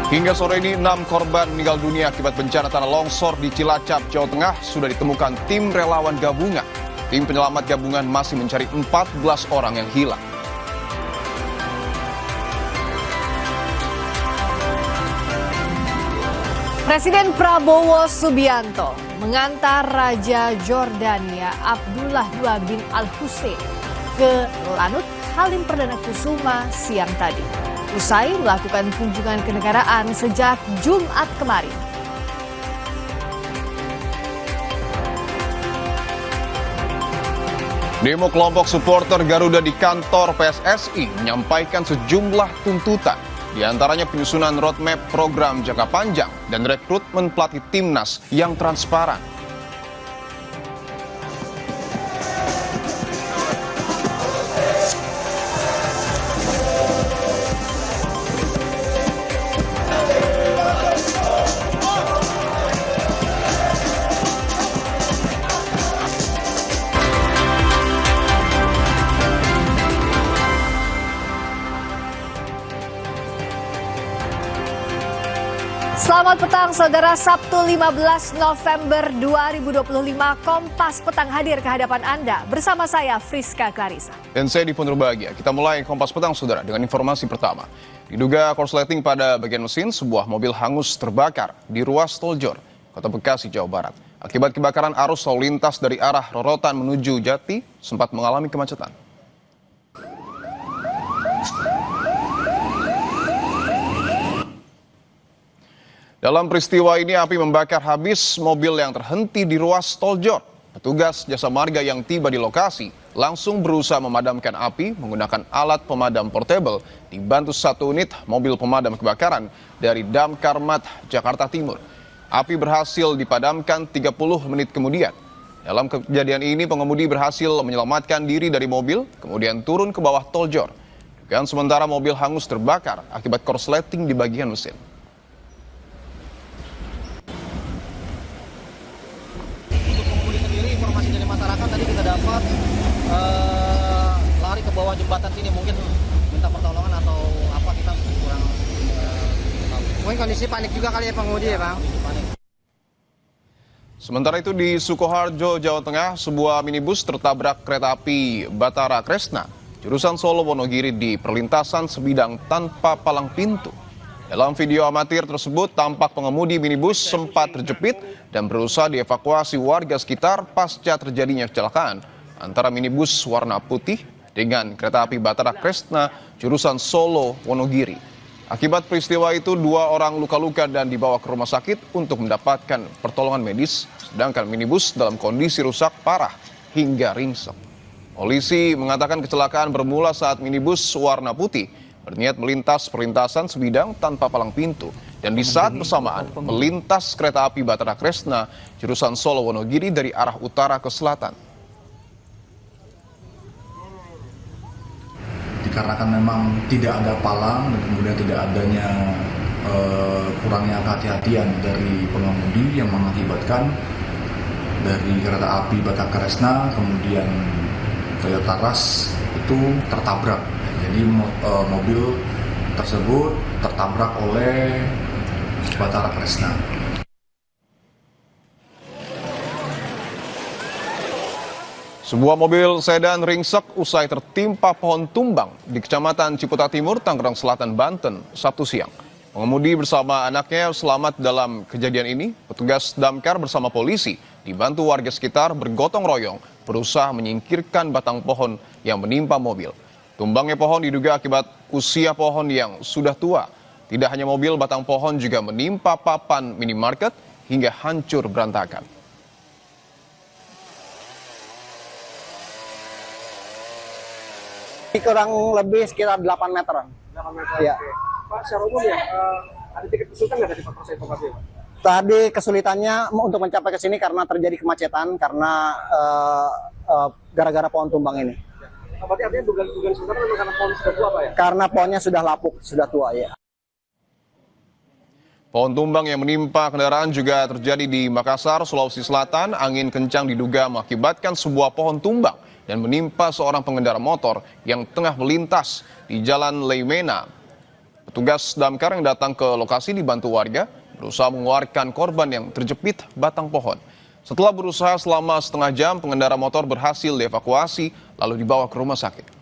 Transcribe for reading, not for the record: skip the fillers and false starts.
Hingga sore ini 6 korban meninggal dunia akibat bencana tanah longsor di Cilacap, Jawa Tengah sudah ditemukan tim relawan gabungan. Tim penyelamat gabungan masih mencari 14 orang yang hilang. Presiden Prabowo Subianto mengantar Raja Jordania Abdullah II bin Al-Hussein ke Lanut Halim Perdana Kusuma siang tadi. Usai melakukan kunjungan kenegaraan sejak Jumat kemarin. Demo kelompok supporter Garuda di kantor PSSI menyampaikan sejumlah tuntutan. Di antaranya penyusunan roadmap program jangka panjang dan rekrutmen pelatih timnas yang transparan. Selamat petang saudara, Sabtu 15 November 2025, Kompas Petang hadir ke hadapan Anda bersama saya Friska Clarissa. Dan saya Dipo Nurbahagia. Kita mulai Kompas Petang saudara dengan informasi pertama. Diduga korsleting pada bagian mesin, sebuah mobil hangus terbakar di ruas Tol Jor, Kota Bekasi, Jawa Barat. Akibat kebakaran, arus lalu lintas dari arah Rorotan menuju Jati sempat mengalami kemacetan. Dalam peristiwa ini api membakar habis mobil yang terhenti di ruas Tol Jor. Petugas jasa marga yang tiba di lokasi langsung berusaha memadamkan api menggunakan alat pemadam portable dibantu satu unit mobil pemadam kebakaran dari Damkar Mat, Jakarta Timur. Api berhasil dipadamkan 30 menit kemudian. Dalam kejadian ini pengemudi berhasil menyelamatkan diri dari mobil kemudian turun ke bawah Tol Jor. Dan sementara mobil hangus terbakar akibat korsleting di bagian mesin. Informasi dari masyarakat tadi kita dapat lari ke bawah jembatan sini, mungkin minta pertolongan atau apa, kita kurang tahu. Mungkin kondisi panik juga kali ya pengemudi ya Bang? Sementara itu di Sukoharjo, Jawa Tengah, sebuah minibus tertabrak kereta api Batara Kresna jurusan Solo Wonogiri di perlintasan sebidang tanpa palang pintu. Dalam video amatir tersebut, tampak pengemudi minibus sempat terjepit dan berusaha dievakuasi warga sekitar pasca terjadinya kecelakaan antara minibus warna putih dengan kereta api Batara Kresna jurusan Solo Wonogiri. Akibat peristiwa itu, 2 orang luka-luka dan dibawa ke rumah sakit untuk mendapatkan pertolongan medis, sedangkan minibus dalam kondisi rusak parah hingga ringsek. Polisi mengatakan kecelakaan bermula saat minibus warna putih berniat melintas perlintasan sebidang tanpa palang pintu dan di saat bersamaan melintas kereta api Batara Kresna jurusan Solo Wonogiri dari arah utara ke selatan. Dikarenakan memang tidak ada palang dan kemudian tidak adanya kurangnya kehati-hatian dari pengemudi yang mengakibatkan dari kereta api Batara Kresna kemudian Toyota Rush itu tertabrak. Jadi mobil tersebut tertabrak oleh Batara Kresna. Sebuah mobil sedan ringsek usai tertimpa pohon tumbang di Kecamatan Ciputa Timur, Tangerang Selatan, Banten, Sabtu siang. Pengemudi bersama anaknya selamat dalam kejadian ini. Petugas damkar bersama polisi dibantu warga sekitar bergotong royong berusaha menyingkirkan batang pohon yang menimpa mobil. Tumbangnya pohon diduga akibat usia pohon yang sudah tua. Tidak hanya mobil, batang pohon juga menimpa papan minimarket hingga hancur berantakan. Kurang lebih sekitar 8 meteran. 8 meter. Ya. Pak, secara umum ya, ada titik kesulitan nggak dari Pak proses evakuasi? Tadi kesulitannya untuk mencapai ke sini karena terjadi kemacetan karena gara-gara pohon tumbang ini. Berarti artinya dugaan sementara memang karena pohon sudah tua Pak ya? Karena pohonnya sudah lapuk, sudah tua ya. Pohon tumbang yang menimpa kendaraan juga terjadi di Makassar, Sulawesi Selatan. Angin kencang diduga mengakibatkan sebuah pohon tumbang dan menimpa seorang pengendara motor yang tengah melintas di Jalan Leimena. Petugas damkar yang datang ke lokasi dibantu warga berusaha mengeluarkan korban yang terjepit batang pohon. Setelah berusaha selama setengah jam, pengendara motor berhasil dievakuasi lalu dibawa ke rumah sakit.